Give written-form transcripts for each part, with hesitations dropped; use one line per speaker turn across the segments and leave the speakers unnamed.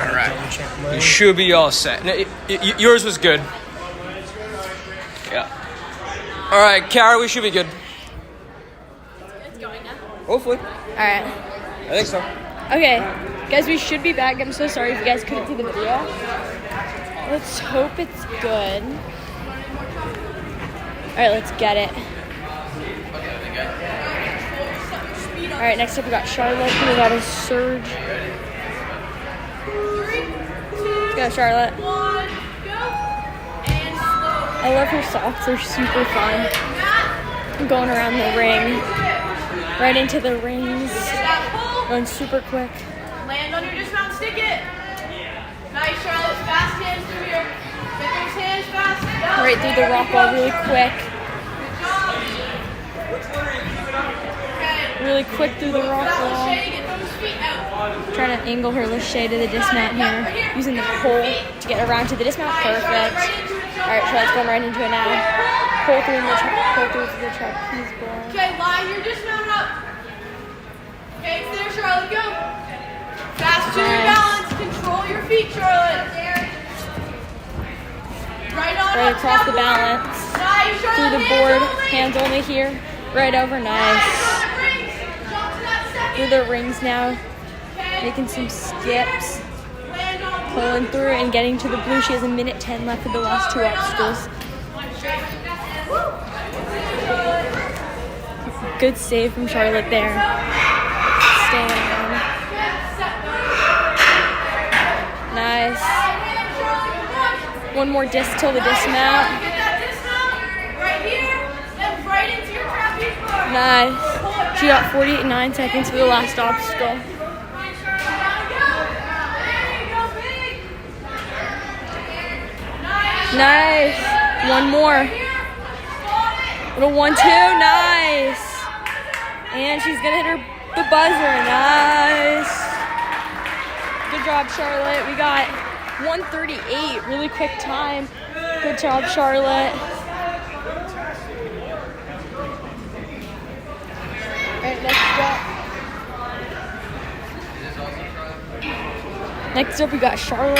All right. You should be all set. No, yours was good. Yeah. All right, Kara, we should be good.
It's going now.
Hopefully.
All right.
I think so.
Okay, guys, we should be back. I'm so sorry if you guys couldn't see the video. Let's hope it's good. All right, let's get it. All right, next up we got Charlotte. We got a surge. Let's go, Charlotte. I love her socks. They're super fun. I'm going around the ring, right into the rings, going super quick.
Land on your dismount, stick it. Nice, Charlotte. Fast hands through here. Get those hands fast. Go.
Right through the rock wall really quick. Really quick through the rock wall. Trying to angle her Lachey to the dismount here. Using the pole to get around to the dismount. Perfect. Alright, Charlotte's going right into it now. Pull through to the trapeze bar.
Okay, line your dismount up. Okay, it's there, Charlotte. Go. Fast to your balance. Control your feet, Charlotte. Right
Across the balance.
Nice, Charlotte.
Through the board. Hands only here. Right over. Nice. Through the rings now. Making some skips. Pulling through and getting to the blue. She has 1:10 left of the last two obstacles. Good save from Charlotte there. Staying on. Nice. One more disc till the dismount. Nice. She got 48.9 seconds for the last obstacle. Nice. One more. Little 1-2. Nice. And she's going to hit the buzzer. Nice. Good job, Charlotte. We got 1:38. Really quick time. Good job, Charlotte. All right, next up, we got Charlotte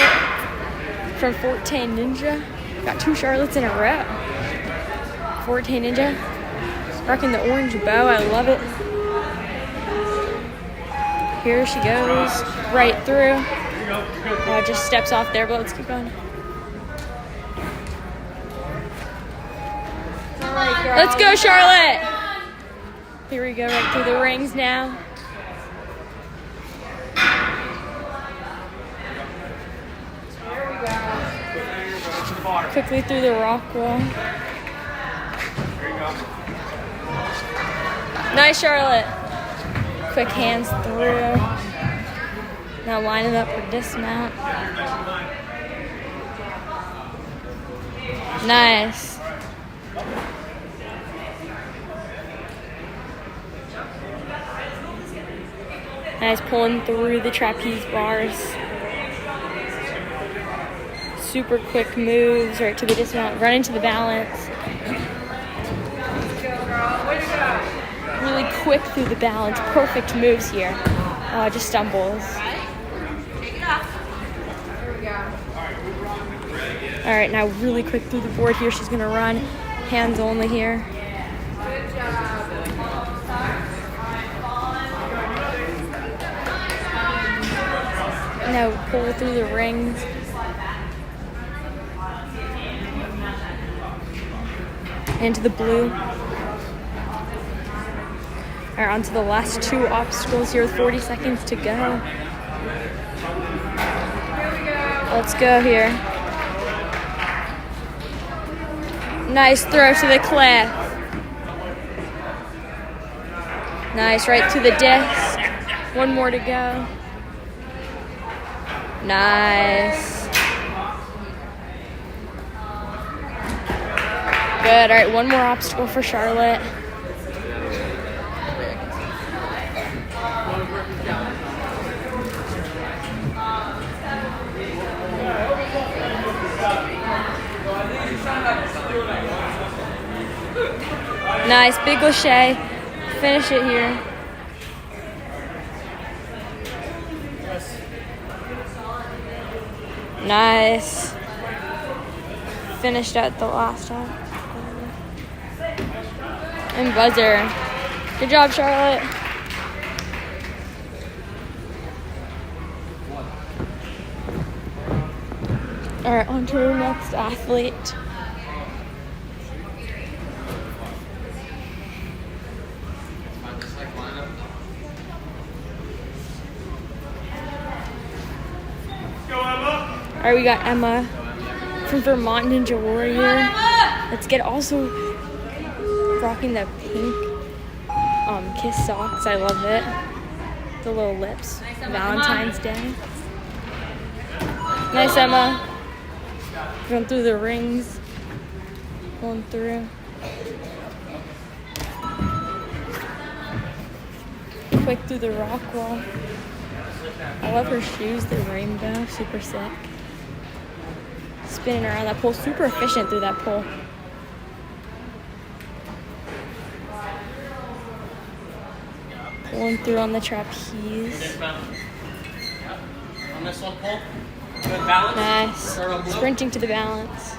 from Forte Ninja. Got two Charlottes in a row. Forte Ninja, rocking the orange bow. I love it. Here she goes, right through. Just steps off there, but let's keep going. Let's go, Charlotte. Here we go, right through the rings now. Quickly through the rock wall. Nice, Charlotte. Quick hands through. Now lining up for dismount. Nice. Nice, pulling through the trapeze bars. Super quick moves right to the dismount, run into the balance. Really quick through the balance, perfect moves here. Just stumbles. All right, now really quick through the board here. She's gonna run, hands only here. Now pull through the rings. Into the blue. All right, on to the last two obstacles here with 40 seconds to go. Let's go here. Nice throw to the cliff. Nice, right to the disc. One more to go. Nice. Good. All right, one more obstacle for Charlotte. Nice, big Lachey. Finish it here. Nice. Finished at the last time. And buzzer. Good job, Charlotte. All right, on to our next athlete. All right, we got Emma from Vermont Ninja Warrior. Let's get also rocking the pink Kiss socks. I love it. The little lips. Valentine's Day. Nice, Emma. Going through the rings. Going through. Quick through the rock wall. I love her shoes, the rainbow, super sick. Spinning around that pole, super efficient through that pole. Pulling through on the trapeze.
On this one, pull. Good balance.
Nice. Sprinting to the balance.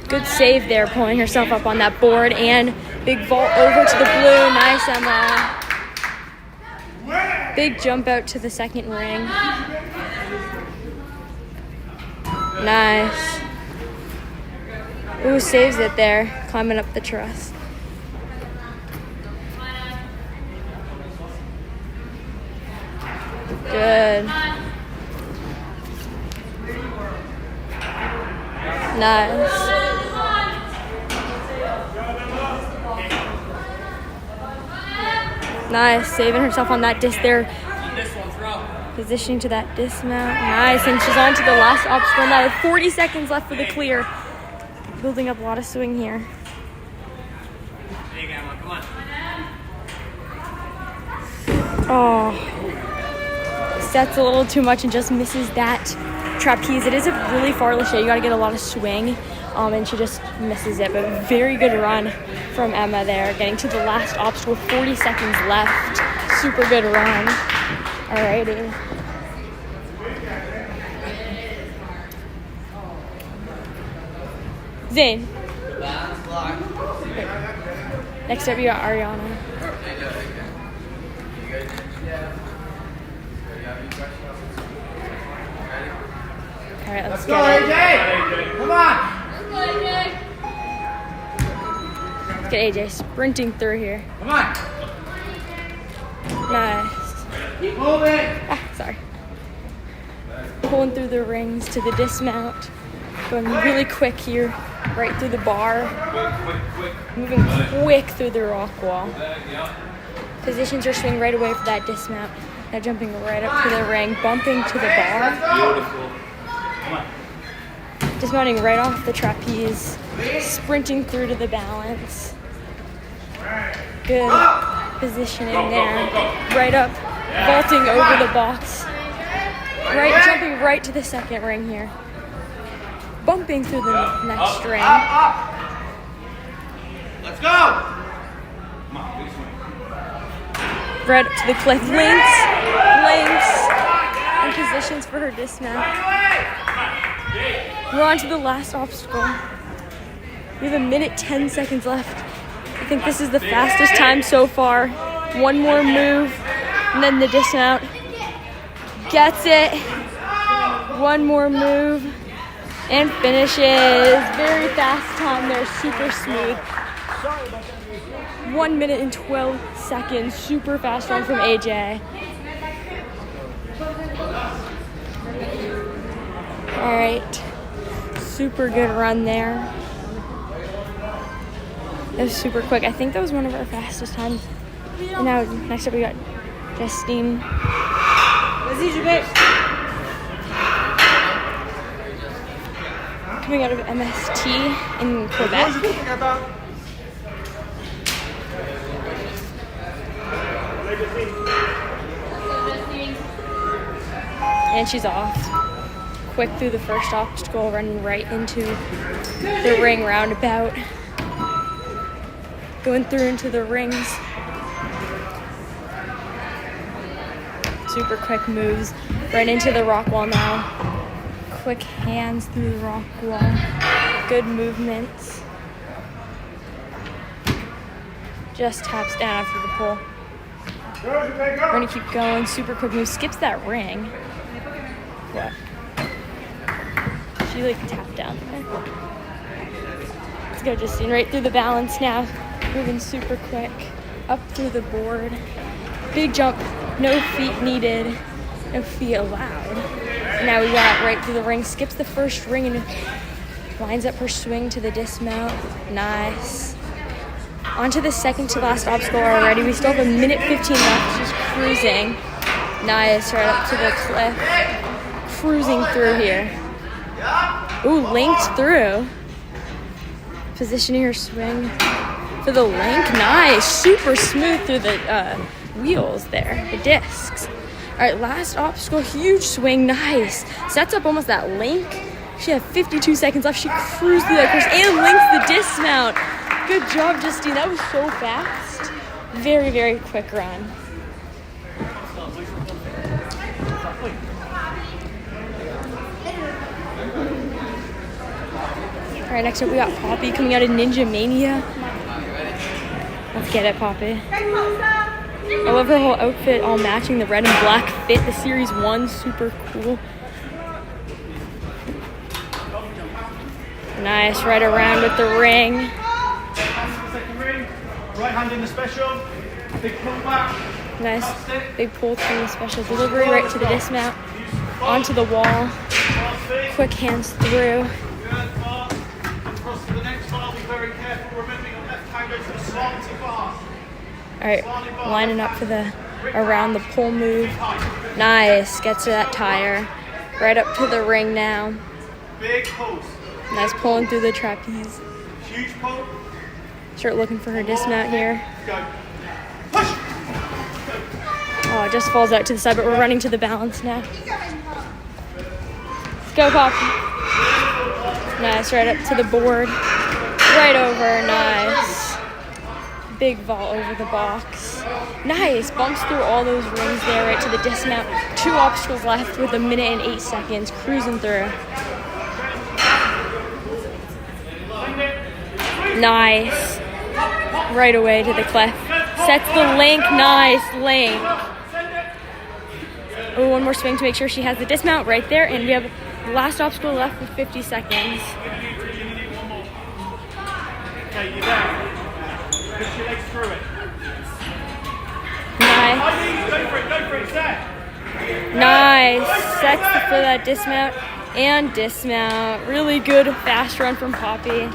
Good save there, pulling herself up on that board, and big vault over to the blue. Nice, Emma. Big jump out to the second ring. Nice. Ooh, saves it there, climbing up the truss. Good. Nice. Nice, saving herself on that disc there. Positioning to that dismount. Nice, and she's on to the last obstacle now. 40 seconds left for the clear. Building up a lot of swing here.
Come on.
Oh. Sets a little too much and just misses that trapeze. It is a really far lache. You got to get a lot of swing. And she just misses it. But very good run from Emma there. Getting to the last obstacle, 40 seconds left. Super good run. Alrighty. Zane. Next up, we got Ariana. Alright, let's go,
AJ! Come on!
Let's get AJ sprinting through here.
Come on!
Nice.
Keep moving!
Sorry. Pulling through the rings to the dismount. Going really quick here, right through the bar. Moving quick through the rock wall. Positions her swing right away for that dismount. Now jumping right up to the ring, bumping to the bar.
Beautiful. Come on.
Dismounting right off the trapeze. Sprinting through to the balance. Good positioning there. Right up, vaulting over the box. Right, jumping right to the second ring here. Bumping through the next ring.
Up. Let's go! Come on, big swing.
Right up to the cliff. Links. And positions for her dismount. We're on to the last obstacle. We have 1 minute 10 seconds left. I think this is the fastest time so far. One more move, and then the dismount. Gets it. One more move, and finishes. Very fast time there, super smooth. 1 minute and 12 seconds. Super fast run from AJ. All right. Super good run there. It was super quick. I think that was one of our fastest times. And now, next up, we got Justine. Coming out of MST in Quebec. And she's off. Quick through the first obstacle, running right into the ring roundabout. Going through into the rings. Super quick moves right into the rock wall now. Quick hands through the rock wall. Good movements. Just taps down after the pull. We're gonna keep going. Super quick move. Skips that ring. What? She like tapped down there. Let's go, Justine. Right through the balance now. Moving super quick. Up through the board. Big jump. No feet needed. No feet allowed. And now we got right through the ring. Skips the first ring and lines up her swing to the dismount. Nice. On to the second to last obstacle already. We still have 1:15 left. She's cruising. Nice. Right up to the cliff. Cruising through here. Ooh, linked through. Positioning her swing for the link. Nice. Super smooth through the wheels there, the discs. All right, last obstacle. Huge swing. Nice. Sets up almost that link. She had 52 seconds left. She cruised through that course and links the dismount. Good job, Justine. That was so fast. Very, very quick run. All right, next up we got Poppy coming out of Ninja Mania. Let's get it, Poppy. I love her whole outfit, all matching the red and black fit. The Series 1, super cool. Nice, right around with the ring.
Right hand in the special. Big pull back.
Nice, big pull through the special delivery right to the dismount. Onto the wall. Quick hands through.
Across to the next bar, be very careful. Remember your left hand goes to the slanty bar.
All right, lining up for the around the pull move. Nice, gets to that tire. Right up to the ring now.
Big pulls.
Nice pulling through the trapeze.
Huge pull.
Start looking for her dismount here.
Go. Push.
Oh, it just falls out to the side, but we're running to the balance now. Let's go, Poppy. Nice, right up to the board. Right over, nice. Big vault over the box. Nice, bumps through all those rings there, right to the dismount. 2 obstacles left with 1:08 seconds, cruising through. Nice. Right away to the cliff. Sets the link, nice link. Oh, one more swing to make sure she has the dismount right there, and we have the last obstacle left with 50 seconds.
Okay, you're there. Push your legs through it.
Nice.
Go for it, it's there.
Nice. Sets for that dismount and dismount. Really good fast run from Poppy.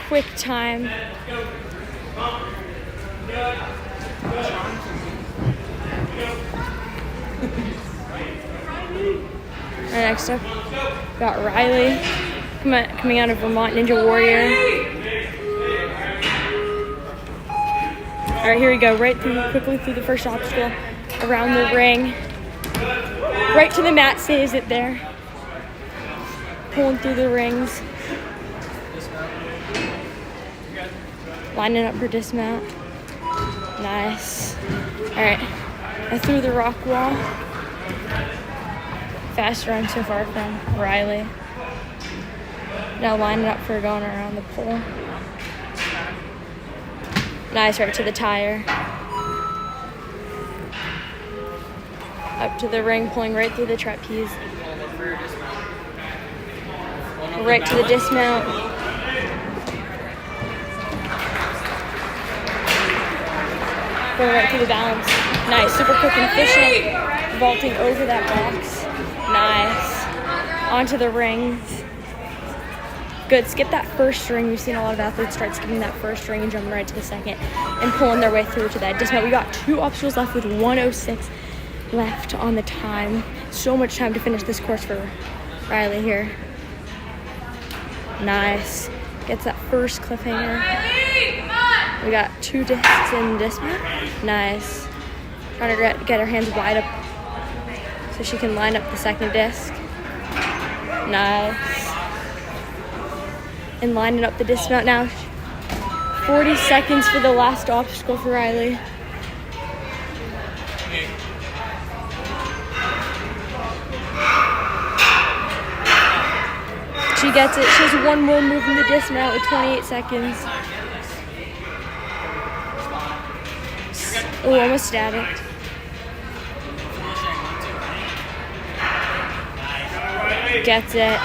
Quick time. Right, next up, got Riley coming out of Vermont Ninja Warrior. All right, here we go. Right through, quickly through the first obstacle, around the ring, right to the mat, saves it there. Pulling through the rings, lining up her dismount. Nice. All right, I threw the rock wall. Fast run so far from Riley. Now lining up for going around the pole. Nice, right to the tire. Up to the ring, pulling right through the trapeze. Right to the dismount. Going right through the balance. Nice, super quick and efficient. Vaulting over that box. Nice. Onto the rings. Good. Skip that first ring. We've seen a lot of athletes start skipping that first ring and jumping right to the second and pulling their way through to that dismount. We got 2 obstacles left with 1:06 left on the time. So much time to finish this course for Riley here. Nice. Gets that first cliffhanger. We got 2 discs in dismount. Nice. Trying to get her hands wide up so she can line up the second disc. Nice. And lining up the dismount now. 40 seconds for the last obstacle for Riley. She gets it. She has one more move in the dismount with 28 seconds. Oh, almost at it. Gets it.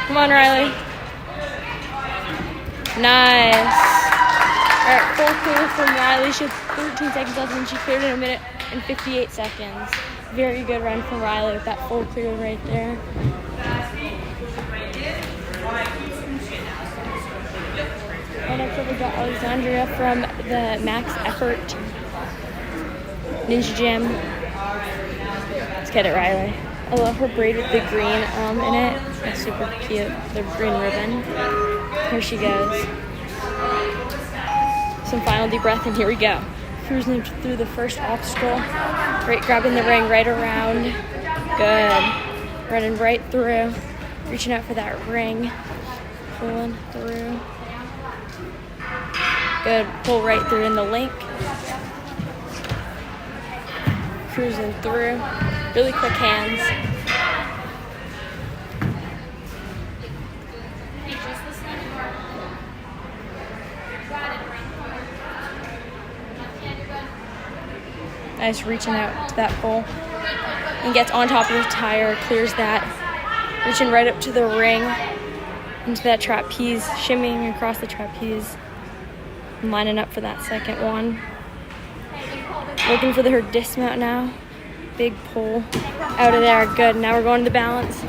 Come on, Riley. Nice. All right, full clear from Riley. She had 13 seconds left, and she cleared in 1 minute and 58 seconds. Very good run from Riley with that full clear right there. And next up we got Alexandria from the Max Effort Ninja Gym. Let's get it, Riley. I love her braid with the green in it. That's super cute. The green ribbon. Here she goes. Some final deep breath, and here we go. Cruising through the first obstacle. Right, grabbing the ring right around. Good. Running right through. Reaching out for that ring. Pulling through. Good. Pull right through in the link. Cruising through. Really quick hands. Nice reaching out to that pole. And gets on top of the tire, clears that. Reaching right up to the ring. Into that trapeze, shimmying across the trapeze. Lining up for that second one. Looking for her dismount now. Big pull out of there. Good. Now we're going to the balance.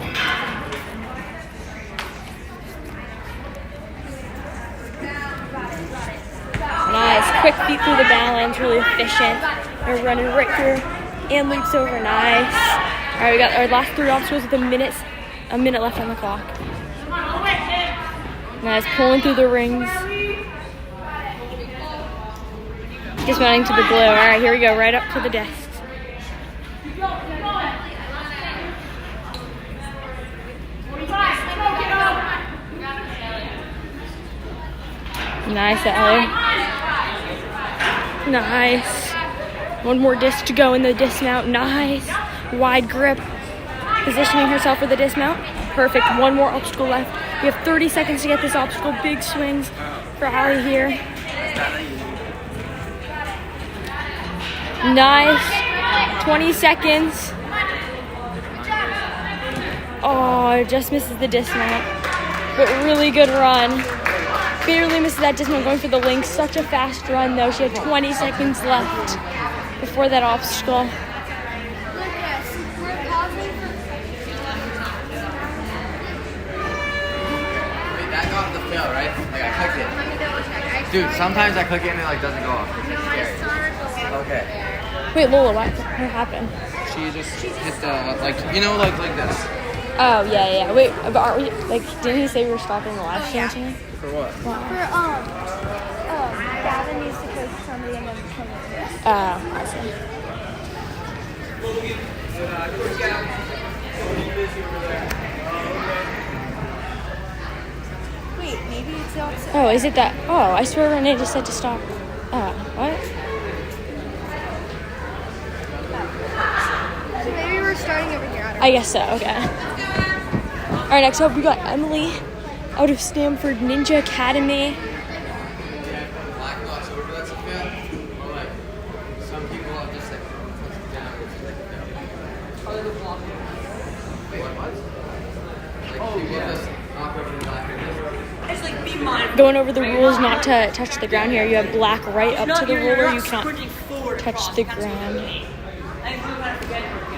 Nice. Quick feet through the balance. Really efficient. We're running right through and leaps over. Nice. All right, we got our last 3 obstacles with a minute left on the clock. Nice. Pulling through the rings. Dismounting to the blue. All right, here we go. Right up to the desks. Nice, Ellie. Nice. One more disc to go in the dismount. Nice. Wide grip. Positioning herself for the dismount. Perfect. One more obstacle left. We have 30 seconds to get this obstacle. Big swings for Allie here. Nice. 20 seconds. Oh, just misses the dismount. But really good run. Barely misses that dismount going for the link. Such a fast run though. She had 20 seconds left before that obstacle.
That got the fail, right? Like I clicked it. Dude, sometimes I click it and it like doesn't go off. It's okay.
Wait, Lola, what happened?
She just hit the like like this.
Oh yeah. Wait, but aren't we like? Didn't he say we were stopping the live stream tonight?
For what?
Gavin needs to coach somebody and then come with this.
Oh, I see.
Wait, maybe it's outside.
Oh, is it that? Oh, I swear Renee just said to stop. What?
So maybe we're starting over here.
I guess so. Okay. All right. Next up, we got Emily out of Stanford Ninja Academy.
Black box over, that's a fail. Or like some people are just like down. Like people just knock over the black.
Going over the rules not to touch the ground here. You have black right up to the ruler. You cannot touch the ground.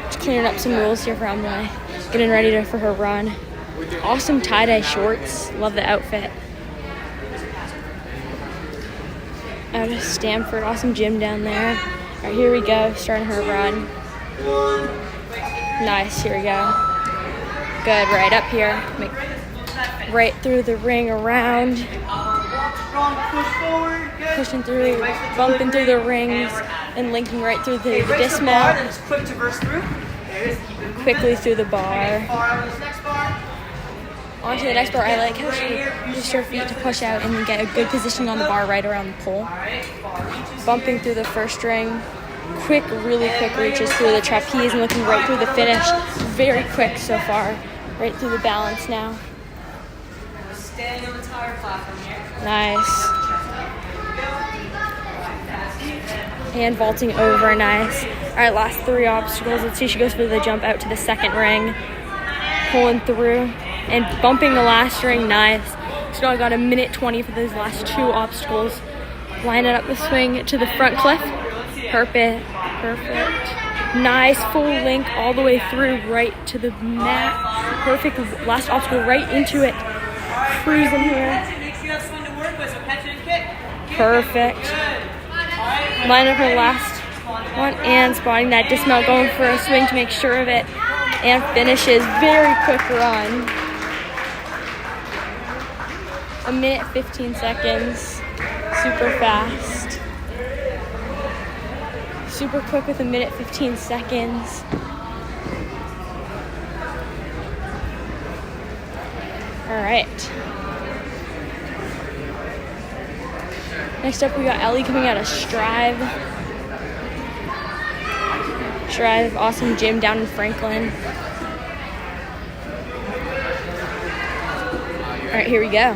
Just clearing up some rules here for Emily. Getting ready for her run. Awesome tie-dye shorts. Love the outfit. Out of Stanford. Awesome gym down there. All right, here we go. Starting her run. Nice. Here we go. Good. Right up here. Right through the ring around. Pushing through, bumping through the rings, and linking right through the dismount. Quickly through the bar. Onto the next bar. I like how she used her feet to push out and get a good positioning on the bar right around the pole. Bumping through the first ring. Really quick reaches through the trapeze and looking right through the finish. Very quick so far. Right through the balance now.
Standing on the tire platform here.
Nice. And vaulting over, nice. All right, last 3 obstacles. Let's see, she goes for the jump out to the second ring. Pulling through and bumping the last ring, nice. So I got a minute 20 for those last 2 obstacles. Lining up the swing to the front cliff. Perfect. Nice, full link all the way through, right to the mat. Perfect, last obstacle right into it. Cruising here. Perfect. Line up her last one and spotting that dismount, going for a swing to make sure of it. And finishes, very quick run. A minute 15 seconds, super fast. Super quick with a minute 15 seconds. All right. Next up, we got Ellie coming out of Strive. Strive, awesome gym down in Franklin. All right, here we go.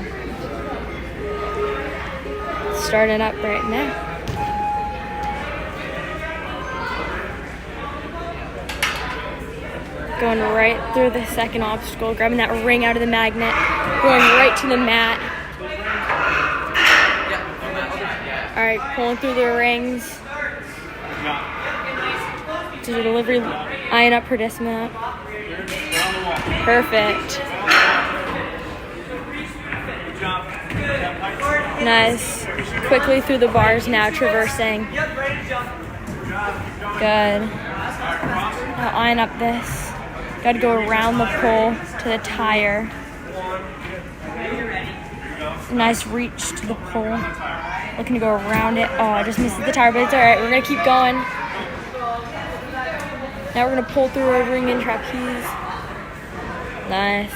Starting up right now. Going right through the second obstacle, grabbing that ring out of the magnet, going right to the mat. All right, pulling through the rings. To the delivery, eyeing up her dismount. Perfect. Nice. Quickly through the bars now, traversing. Good. Now eyeing up this. Got to go around the pole to the tire. Nice reach to the pole. Looking to go around it. Oh, I just missed the tire, but it's all right. We're going to keep going. Now we're going to pull through our ring and trapeze. Nice.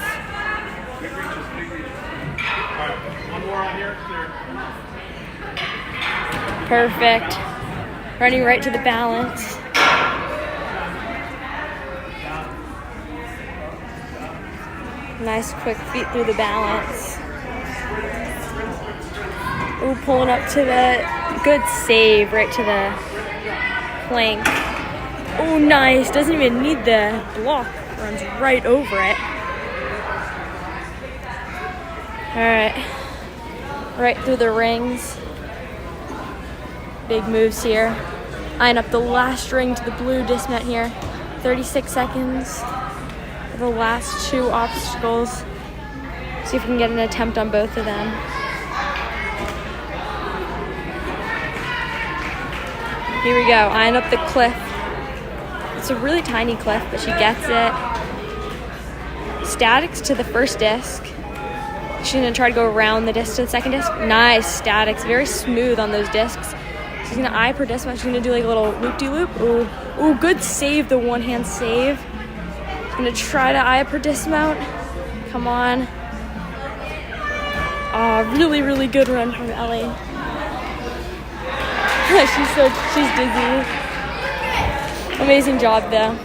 One more on here.
Perfect. Running right to the balance. Nice quick feet through the balance. Ooh, pulling up to the good save right to the plank. Oh, nice. Doesn't even need the block. Runs right over it. All right. Right through the rings. Big moves here. Eyeing up the last ring to the blue dismount here. 36 seconds. The last 2 obstacles. See if we can get an attempt on both of them. Here we go, eyeing up the cliff. It's a really tiny cliff, but she gets it. Statics to the first disc. She's gonna try to go around the disc to the second disc. Nice statics, very smooth on those discs. She's gonna eye per dismount. She's gonna do like a little loop-de-loop. Ooh, good save, the one-hand save. She's gonna try to eye up her dismount. Come on. Oh, really, really good run from Ellie. She's dizzy. Amazing job though.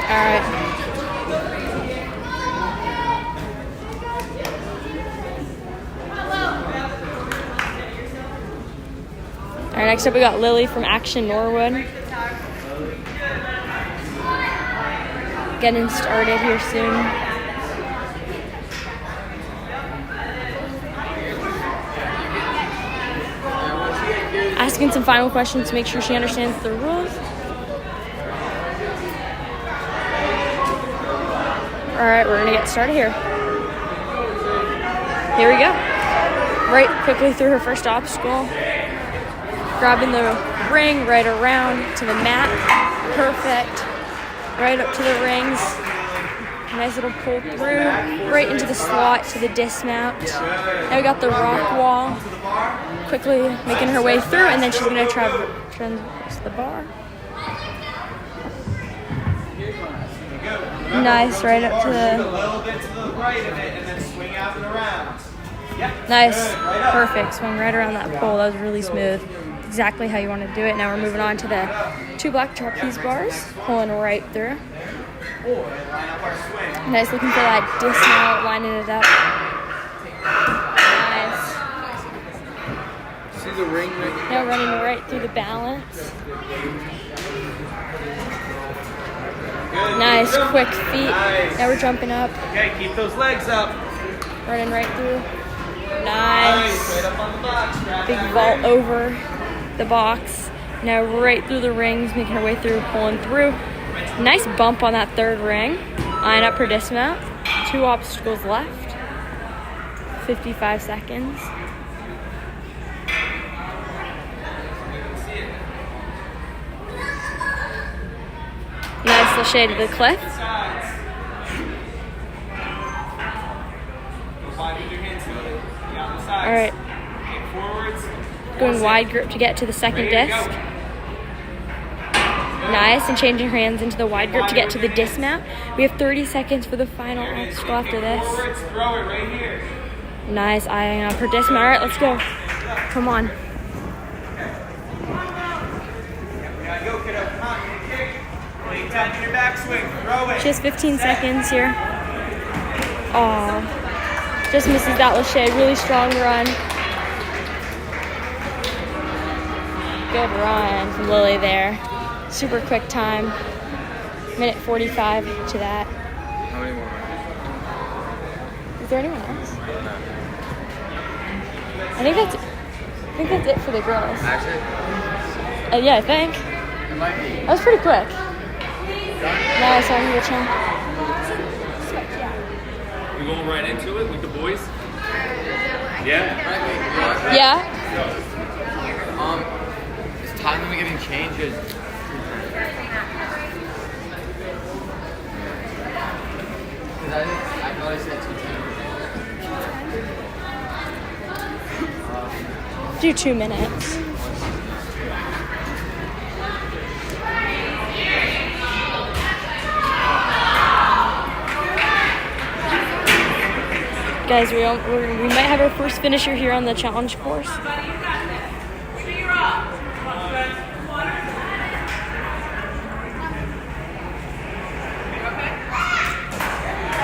All right. All right, next up we got Lily from Action Norwood. Getting started here soon. Asking some final questions to make sure she understands the rules. All right, we're gonna get started here. Here we go. Right quickly through her first obstacle. Grabbing the ring right around to the mat. Perfect. Right up to the rings. Nice little pull through. Right into the slot to the dismount. Now we got the rock wall. Quickly making her way through, and then she's gonna try to traverse the bar. Nice, right up to the.
A little bit to the right of it, and then swing out and around. Yep.
Nice, perfect. Swung right around that pole. That was really smooth. Exactly how you want to do it. Now we're moving on to the 2 black trapeze bars. Pulling right through.
Line up our swing.
Nice, looking for that dismount, lining it up. Nice.
See the ring right
Now running right through the balance. Nice, quick feet. Now we're jumping up,
Okay, keep those legs up.
running right through. Nice.
Right up on the box. Grab
Big
that
vault
ring.
over the box. Now right through the rings, making our way through, pulling through. Nice bump on that third ring. Line up her dismount. 2 obstacles left. 55 seconds. Nice little shade of the cliff.
Sides. Go wide with your hands. Be on the sides.
All right,
Okay, forwards.
going wide grip to get to the second
Ready to
disc.
go.
Nice, and changing her hands into the wide grip to get to the dismount. We have 30 seconds for the final obstacle after this.
Forwards, throw it right here.
Nice, eyeing up her dismount. All right, let's go. Come on.
Yeah, go kiddo, come on, kick. Leg down in your backswing, throw it.
She has 15 seconds here. Oh, just misses that Lachey. Really strong run. Good run from Lily there. Super quick time. Minute 45 to that.
How many more?
Is there anyone else? I think that's it for the girls.
Actually,
Yeah, I think.
it might be.
That was pretty quick. Nice on the chin.
We going right into it with the boys? Yeah?
Yeah.
Is time limit getting changed? Because I thought I said 2
Do 2 minutes. Guys, we might have our first finisher here on the challenge course.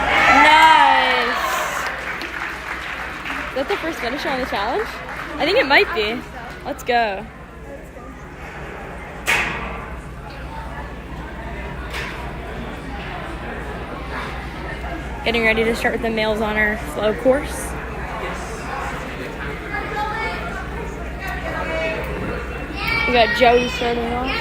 Nice. Is that the first finisher on the challenge? I think it might be. Let's go. Getting ready to start with the males on our slow course. We got Joey starting off.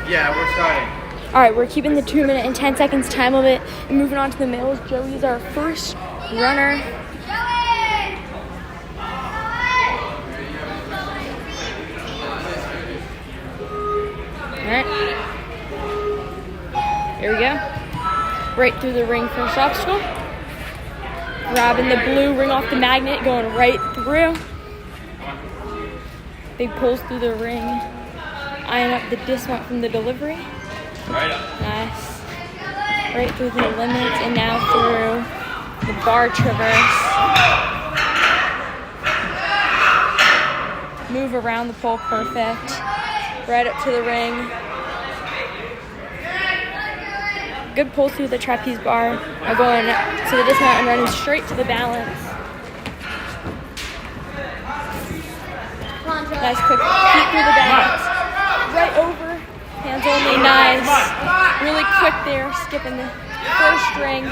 Yeah, we're starting.
All right, we're keeping the 2 minute and 10 seconds time limit and moving on to the males. Joey's our first runner. All right. Here we go. Right through the ring, first obstacle. Grabbing the blue ring off the magnet, going right through. Big pulls through the ring. Eyeing up the dismount from the delivery.
Right up.
Nice. Right through the limits and now through the bar traverse. Move around the pole perfect. Right up to the ring. Good pull through the trapeze bar. Now going to the dismount and running straight to the balance. Nice quick feet through the balance. Right over. Hands only, nice. Really quick there, skipping the first string.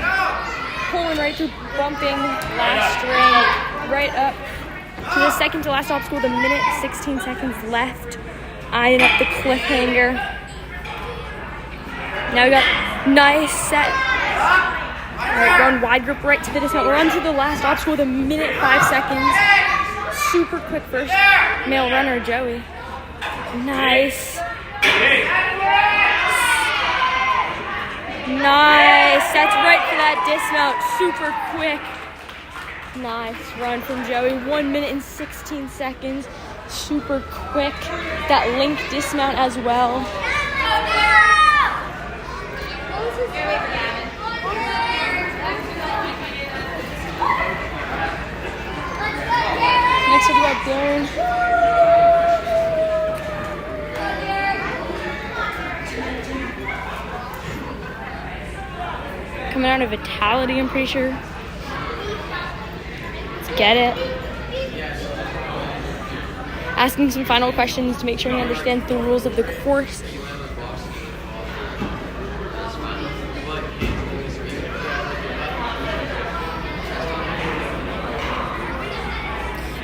Pulling right through, bumping last string. Right up to the second to last obstacle, the minute 16 seconds left. Eyeing up the cliffhanger. Now we got nice set. Alright, going wide grip right to the dismount. We're on to the last obstacle with a minute 5 seconds. Super quick first male runner, Joey. Nice. Nice. That's right for that dismount. Super quick. Nice run from Joey. 1 minute and 16 seconds. Super quick. That link dismount as well. Next up we got Darren. coming out of Vitality, I'm pretty sure. Let's get it. Asking some final questions to make sure he understands the rules of the course.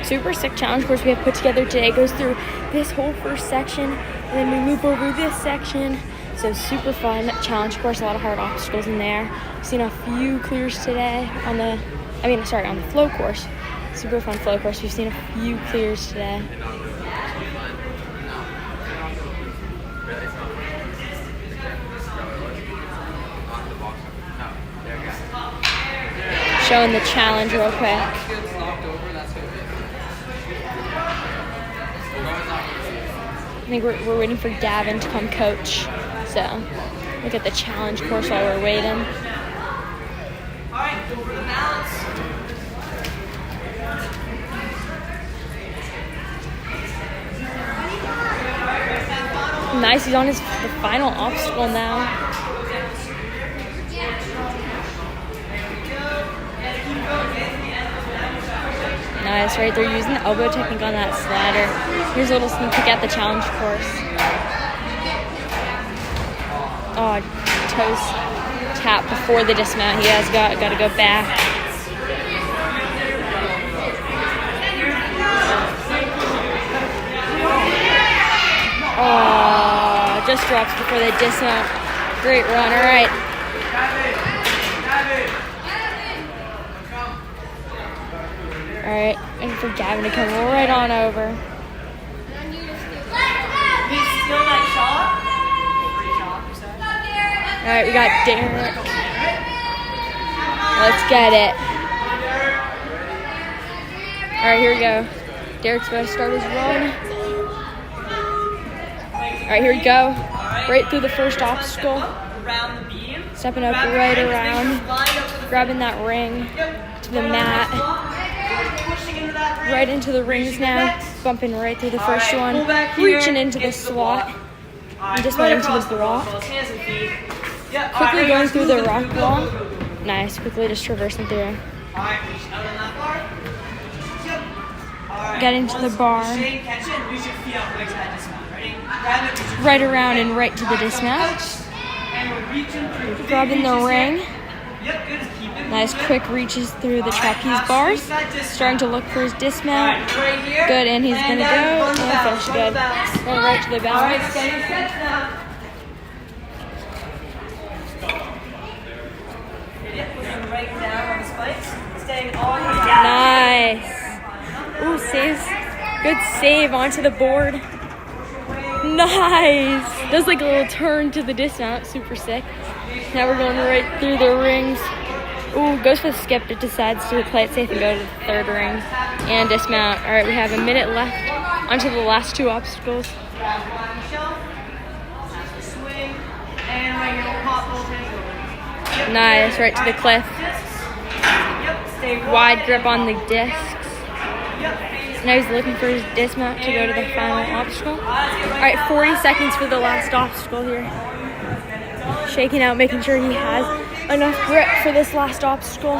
Super sick challenge course we have put together today. It goes through this whole first section, and then we move over this section. So super fun challenge course, a lot of hard obstacles in there. We've seen a few clears today on the flow course. Super fun flow course. We've seen a few clears today. Showing the challenge real quick. I think we're waiting for Gavin to come coach. So look at the challenge course while we're waiting.
All right, go over the balance.
Nice, he's on the final obstacle now. Nice, right there, using the elbow technique on that slider. Here's a little sneak peek at the challenge course. Oh, toes tap before the dismount. He has got to go back. Oh, just drops before the dismount. Great run, all right. All right, waiting for Gavin to come right on over.
He's still that shot.
All right, we got Derek. Let's get it. All right, here we go. Derek's about to start his run. All right, here we go. Right through the first obstacle.
Around the beam.
Stepping up right around. Grabbing that ring to the mat. Right into the rings now. Bumping right through the first one. Reaching into the slot. And just went into the block. Quickly going through the rock wall. Nice, quickly just traversing through. Get into the bar. Right around and right to the dismount. Grabbing the ring. Nice quick reaches through the trapeze bars. Starting to look for his dismount. Good, and he's gonna go and finish good. Going right to the balance. Nice. Ooh, saves. Good save onto the board. Nice. Does like a little turn to the dismount. Super sick. Now we're going right through the rings. Ooh, goes for the skip, but decides to play it safe and go to the third ring and dismount. All right, we have a minute left onto the last two obstacles. Nice, right to the cliff. Wide grip on the discs. Now he's looking for his dismount to go to the final obstacle. All right, 40 seconds for the last obstacle here. Shaking out, making sure he has enough grip for this last obstacle.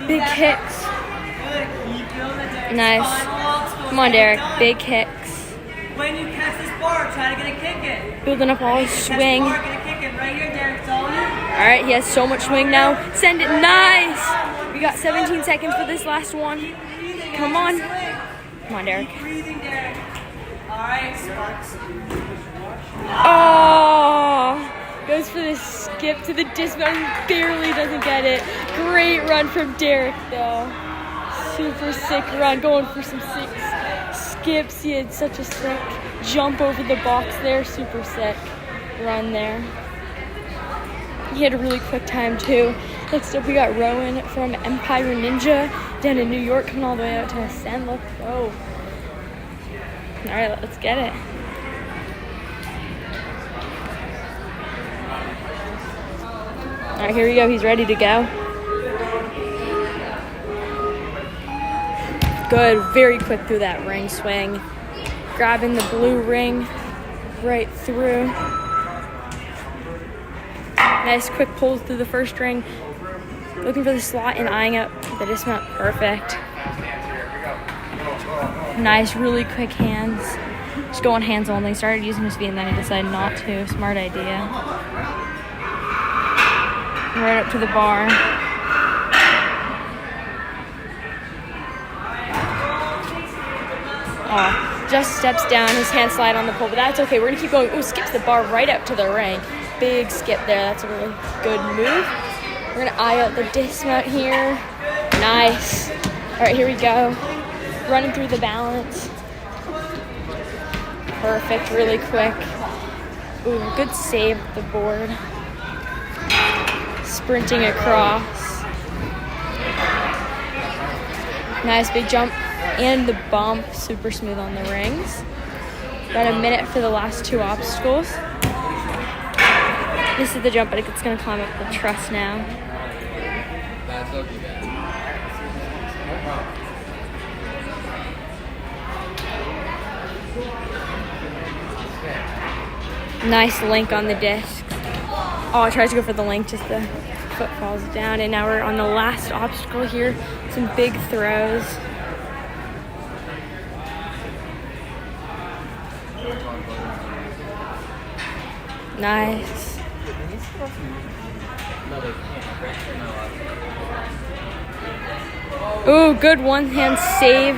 Big kicks. Nice. Come on, Derek. Big kicks.
When you catch this bar, try to get a kick in.
Building up all his swing.
Get a kick in right here, Derek. It's all you.
All right, he has so much swing now. Send it. Nice. We got 17 seconds for this last one. Come on. Come on, Derek.
Breathing, Derek. All right, sparks.
Oh, goes for the skip to the dismount and barely doesn't get it. Great run from Derek, though. Super sick run, going for some sick skips. He had such a sick jump over the box there. Super sick run there. He had a really quick time, too. Next up, we got Rowan from Empire Ninja down in New York, coming all the way out to Ascend. Let's go. All right, let's get it. All right, here we go. He's ready to go. Good. Very quick through that ring swing. Grabbing the blue ring right through. Nice quick pulls through the first ring. Looking for the slot and eyeing up the dismount. Perfect. Nice, really quick hands. Just going hands only. Started using his feet and then he decided not to. Smart idea. Right up to the bar. Oh, just steps down. His hand slide on the pole, but that's okay. We're gonna keep going. Ooh, skips the bar right up to the ring. Big skip there. That's a really good move. We're gonna eye out the dismount here. Nice. All right, here we go. Running through the balance. Perfect, really quick. Ooh, good save at the board. Sprinting across. Nice big jump and the bump. Super smooth on the rings. About a minute for the last 2 obstacles. This is the jump, but it's gonna climb up the truss now.
That's okay, guys.
Nice link on the disc. Oh, tries to go for the link, just the foot falls down. And now we're on the last obstacle here. Some big throws. Nice. Ooh, good one-hand save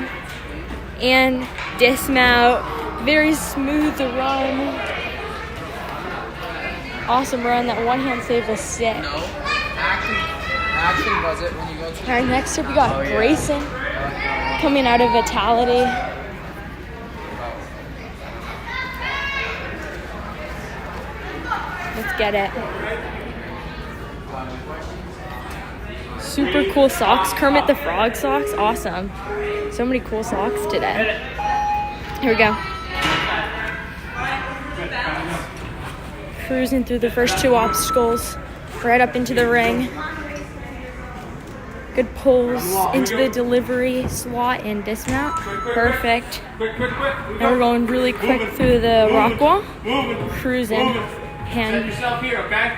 and dismount. Very smooth run. Awesome run. That one-hand save was sick.
No. Action was it when you go to...
All right, next up we got Grayson coming out of Vitality. Let's get it. Super cool socks. Kermit the Frog socks. Awesome. So many cool socks today. Here we go. Cruising through the first 2 obstacles. Right up into the ring. Good pulls into the delivery slot and dismount. Perfect. Now we're going really quick through the rock wall. Cruising. Hand.
Here, okay?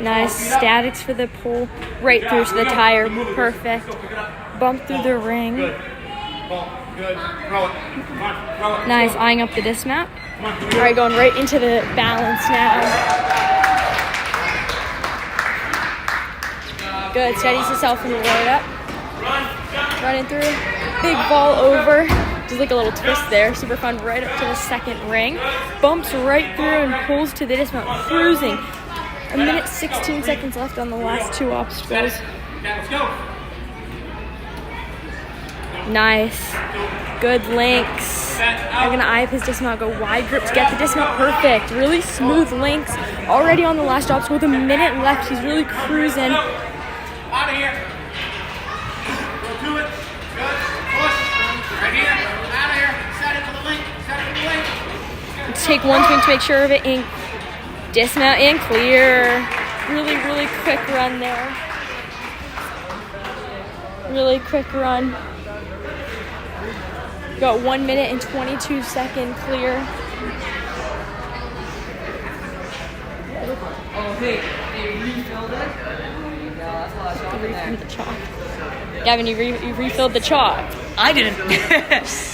Nice statics for the pull. Right through to the tire. Perfect. Bump through the ring.
Good. Throw it. Come on, throw it.
Nice, eyeing up the dismount. All right, going right into the balance now. Good, steadies himself and right up. Running through. Big ball over. Just like a little twist there. Super fun. Right up to the second ring. Bumps right through and pulls to the dismount. Cruising. A minute 16 seconds left on the last 2 obstacles.
Let's go.
Nice. Good links. I'm gonna eye up his dismount, go wide grip to get the dismount. Perfect. Really smooth links. Already on the last obstacle with a minute left. He's really cruising.
Out of here. Go to it. Good. Push. Right here. Out of here. Set it to the link. Set it to the link.
Let's take one swing to make sure of it. And dismount and clear. Really, really quick run there. Really quick run. Got 1 minute and 22 second clear.
Oh, hey, they refilled it? Yeah, that's why I shot in there.
Refilled the chalk. Gavin, you refilled the chalk.
I didn't.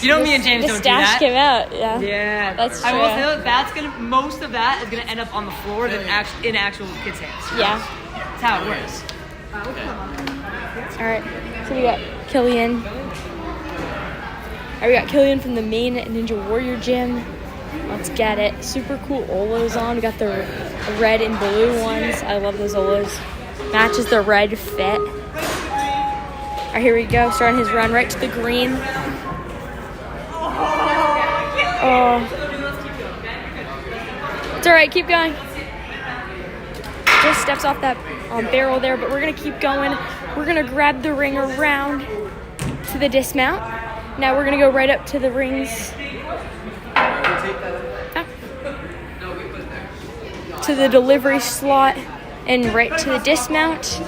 You know me and James
The
don't do
stash
that.
came out, yeah.
Yeah,
That's
I will
true.
say that that's gonna. Most of that is gonna end up on the floor than in actual kids' hands.
Yeah.
That's how it works.
All right, so we got Killian. All right, we got Killian from the main Ninja Warrior gym. Let's get it. Super cool Olos on. We got the red and blue ones. I love those Olos. Matches the red fit. All right, here we go. Starting his run right to the green. Oh. It's all right. Keep going. Just steps off that barrel there, but we're going to keep going. We're going to grab the ring around to the dismount. Now we're going to go right up to the rings. To the delivery slot and right to the dismount.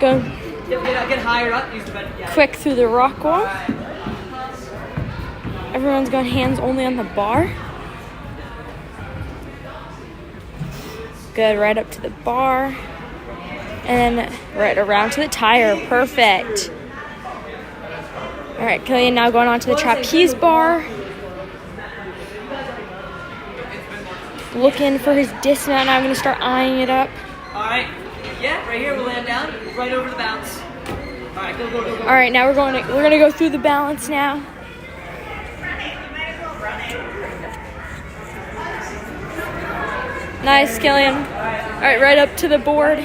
Go
Get higher up. Use the bed. Yeah.
quick through the rock wall. Everyone's got hands only on the bar. Good, right up to the bar. And right around to the tire. Perfect. All right, Killian now going on to the trapeze bar. Looking for his dismount. Now I'm going to start eyeing it up.
All right. Yeah, right here. We'll land down. Right over the bounce. All right, go, go, go, go.
All right, now we're gonna go through the balance now. Nice, Killian. All right, up to the board.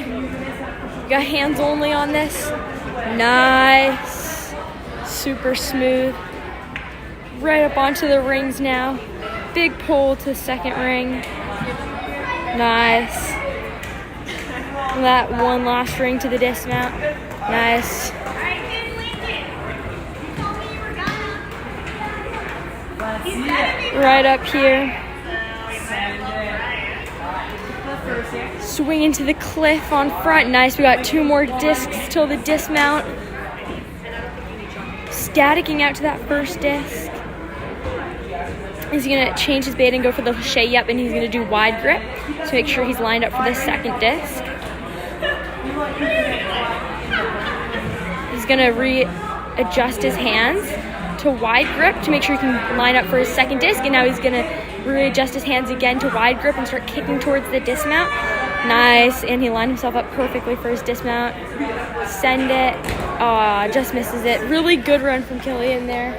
Got hands only on this. Nice. Super smooth. Right up onto the rings now. Big pull to the second ring. Nice. That one last ring to the dismount. Nice. Right up here. Swing into the cliff on front. Nice. We got 2 more discs till the dismount. Staticking out to that first disc. He's going to change his bait and go for the Hachet Yep, and he's going to do wide grip to make sure he's lined up for the second disc. He's going to readjust his hands to wide grip to make sure he can line up for his second disc, and now he's going to readjust his hands again to wide grip and start kicking towards the dismount. Nice, and he lined himself up perfectly for his dismount. Send it. Just misses it. Really good run from Killian there.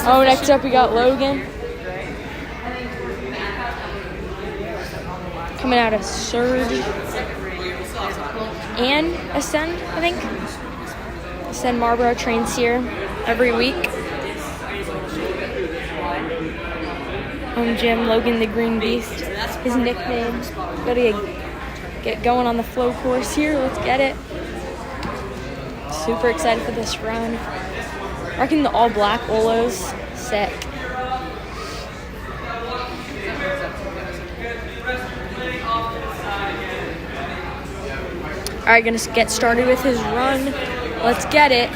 Oh, next up we got Logan. Coming out of Surge and Ascend, I think. Ascend Marlboro trains here every week. Home gym, Logan the Green Beast, his nickname. Gotta get going on the flow course here. Let's get it. Super excited for this run. Rocking the all black Olos. Sick. Alright, gonna get started with his run. Let's get it.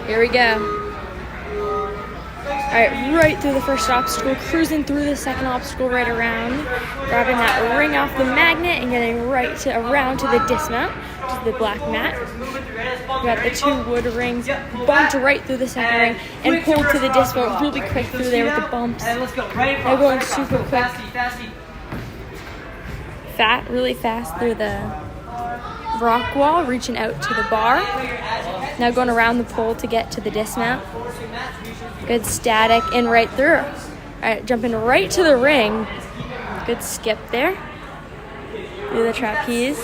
Here we go. Alright, right through the first obstacle, cruising through the second obstacle right around, grabbing that ring off the magnet and getting around to the dismount, to the black mat. We got the 2 wood rings, bumped right through the second ring, and pulled to the dismount really quick through there with the bumps. They're going super quick. Really fast through the rock wall, reaching out to the bar. Now going around the pole to get to the dismount. Good static and right through. All right, jumping right to the ring. Good skip there. Through the trapeze.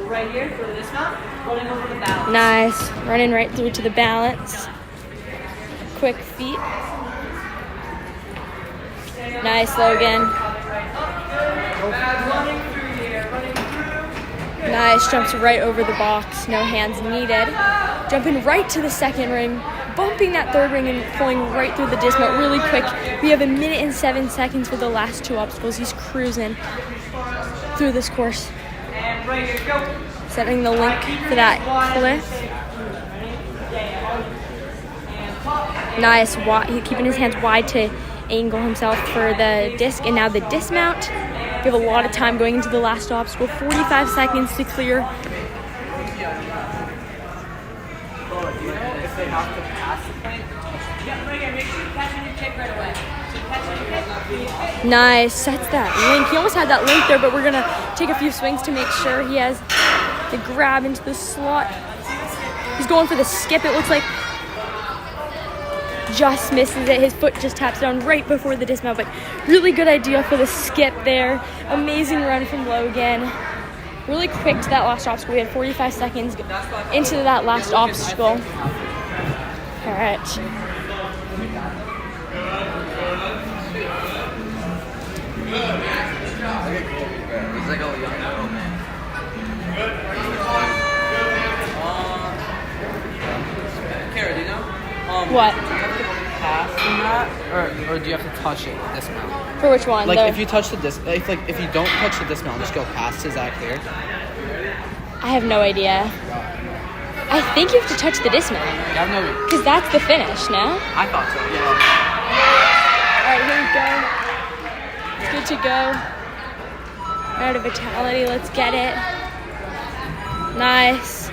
Right here for the dismount, running over the balance.
Nice. Running right through to the balance. Quick feet. Nice, Logan. Nice. Jumps right over the box. No hands needed. Jumping right to the second ring. Bumping that third ring and pulling right through the dismount really quick. We have 1 minute and 7 seconds for the last 2 obstacles. He's cruising through this course.
And right here, go.
Setting the link for that cliff. Nice. Keeping his hands wide to angle himself for the disc. And now the dismount. We have a lot of time going into the last obstacle. 45 seconds to clear. Nice. Sets that link. He almost had that link there, but we're going to take a few swings to make sure he has the grab into the slot. He's going for the skip. It looks like just misses it. His foot just taps down right before the dismount, but really good idea for the skip there. Amazing run from Logan. Really quick to that last obstacle. We had 45 seconds into that last obstacle. All right.
He's like a young little man. Kara, do you know?
What?
Do you have to pass in that, or do you have to touch it? Dismount.
For which one?
Like
The-
if you touch the if you don't touch the dismount, just go past. Is that clear?
I have no idea. I think you have to touch the dismount
Yeah, no.
because that's the finish. No.
I thought so. Yeah.
All right, here we go. It's good to go. Out of vitality. Let's get it. Nice.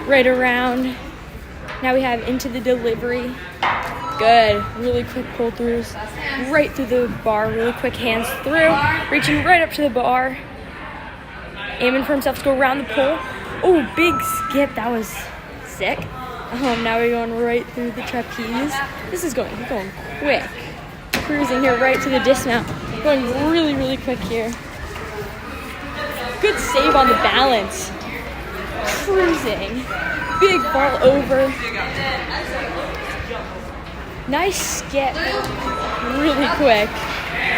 Right around. Now we have into the delivery. Good. Really quick pull throughs. Right through the bar. Really quick hands through. Reaching right up to the bar. Aiming for himself to go around the pole. Oh, big skip. That was sick. Now we're going right through the trapeze. He's going quick. Cruising here right to the dismount. Going really, really quick here. Good save on the balance. Cruising. Big ball over. Nice skip. Really quick.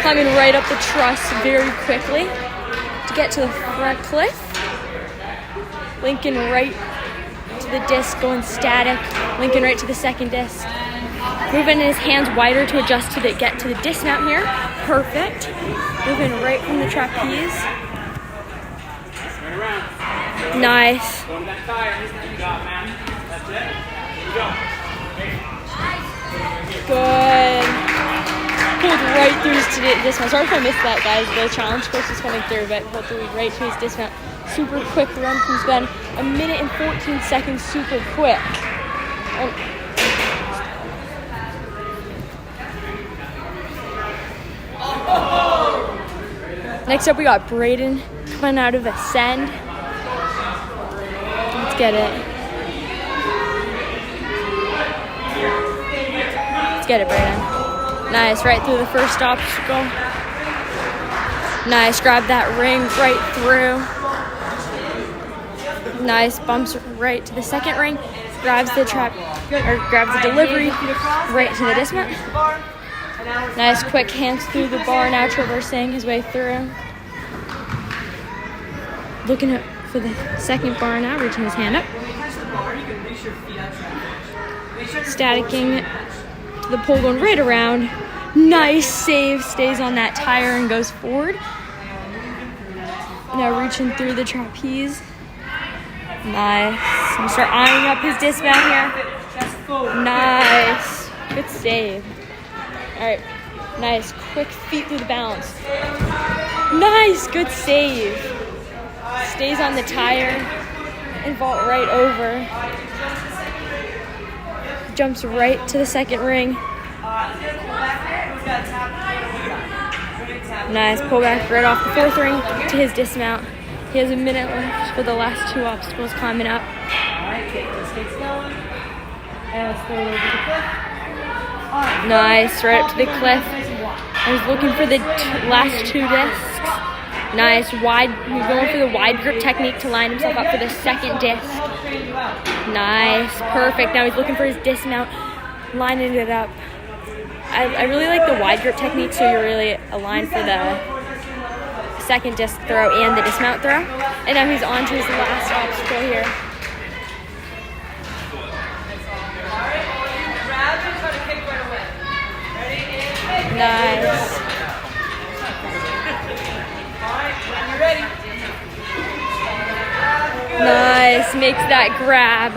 Climbing right up the truss very quickly to get to the front cliff. Lincoln right to the disc, going static. Lincoln right to the second disc. Moving his hands wider to adjust to get to the dismount here. Perfect. Moving right from the trapeze. Nice.
Go to that tire. Good job, man. That's it. Here we go.
Good. Pulled right through his dismount. Sorry if I missed that, guys. The challenge course is coming through, but pulled through right to his dismount. Super quick run from Sven. 1 minute and 14 seconds. Super quick. Next up, we got Braden coming out of Ascend. Let's get it. Let's get it, Braden. Nice, right through the first obstacle. Nice, grab that ring right through. Nice, bumps right to the second ring. Grabs the grabs the delivery right to the dismount. Nice, quick hands through the bar, now traversing his way through. Looking for the second bar now, reaching his hand up. Staticking to the pole, going right around. Nice save, stays on that tire and goes forward. Now reaching through the trapeze. Nice. I'm gonna start eyeing up his dismount here. Nice. Good save. Alright. Nice. Quick feet through the balance. Nice. Good save. Stays on the tire and vault right over. Jumps right to the second ring. Nice. Pull back right off the fourth ring to his dismount. He has 1 minute left for the last two obstacles climbing up. Nice, right up to the cliff. I was looking for the last two discs. Nice, wide. He's going for the wide grip technique to line himself up for the second disc. Nice, perfect. Now he's looking for his dismount, lining it up. I really like the wide grip technique, so you're really aligned for the second disc throw and the dismount throw. And now he's on to his last obstacle here. Nice. Nice, makes that grab.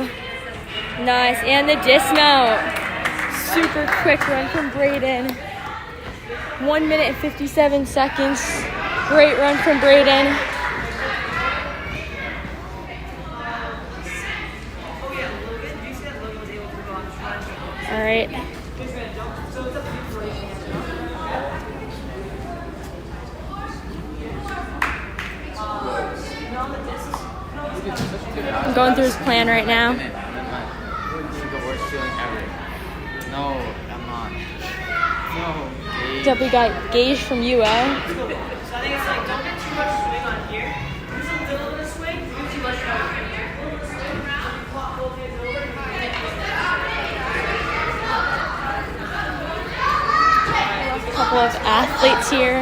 Nice, and the dismount. Super quick run from Braden. 1 minute and 57 seconds. Great run from Braden. All right. I'm going through his plan right now.
This is the worst feeling ever. No, I'm not. No.
Next up, we got Gage from UL.
So I think it's like, don't get too much swing on here. There's a little bit of swing, do too much on here.
A couple of athletes here.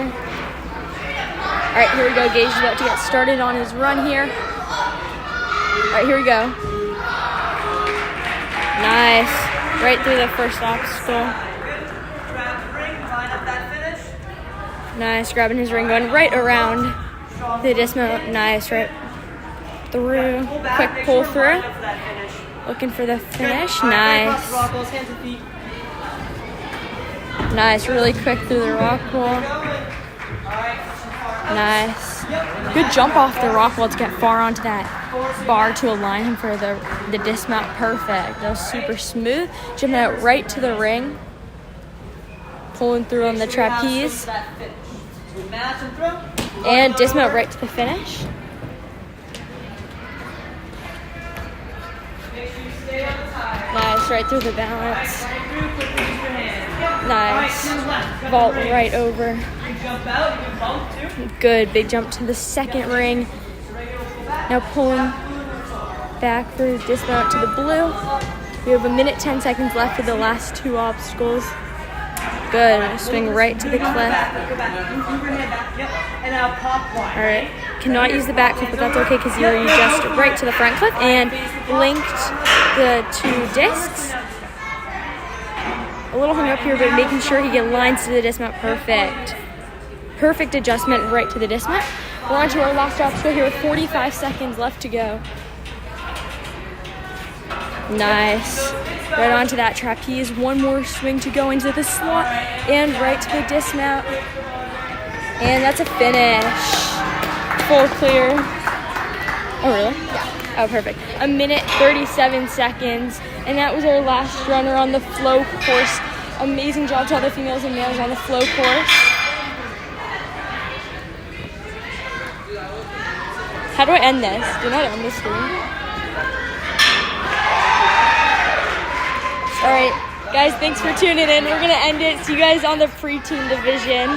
All right, here we go. Gage is about to get started on his run here. All right, here we go. Nice. Right through the first obstacle. Nice, grabbing his ring, going right around the dismount. Nice, right. through,
Pull back,
quick
make
pull
sure
through.
we're lined up for that finish.
Looking for the finish.
All right, across
Nice.
the rock walls, hands and feet.
Nice, really quick through the rock wall.
All right,
Nice. Good jump off the rock wall to get far onto that bar to align him for the dismount. Perfect. That was super smooth. Jumping out right to the ring. Pulling through on the trapeze.
match and throw.
And dismount right to the finish.
Make sure you stay on the tie.
Nice, right through the balance.
Right through, quickly use your hand.
Nice.
All right, left. Jump
Vault
the ring.
right over.
You jump out, you can bump too.
Good, big jump to the second ring. Now pulling back for dismount to the blue. We have 1 minute 10 seconds left for the last 2 obstacles. Good, swing right to the cliff.
Go back. Move your hand back. Yep. And now pop wide.
All right, cannot use the back cliff, but that's okay because you just right to the front cliff and linked the 2 discs. A little hung up here, but making sure he lines to the dismount perfect. Perfect adjustment right to the dismount. We're on to our last obstacle here with 45 seconds left to go. Nice. Right onto that trapeze. 1 more swing to go into the slot and right to the dismount. And that's a finish. Full clear. Oh, really? Yeah. Oh, perfect. 1 minute 37 seconds. And that was our last runner on the flow course. Amazing job to all the females and males on the flow course. How do I end this? Do not end the stream. All right, guys, thanks for tuning in. We're going to end it. See you guys on the preteen division.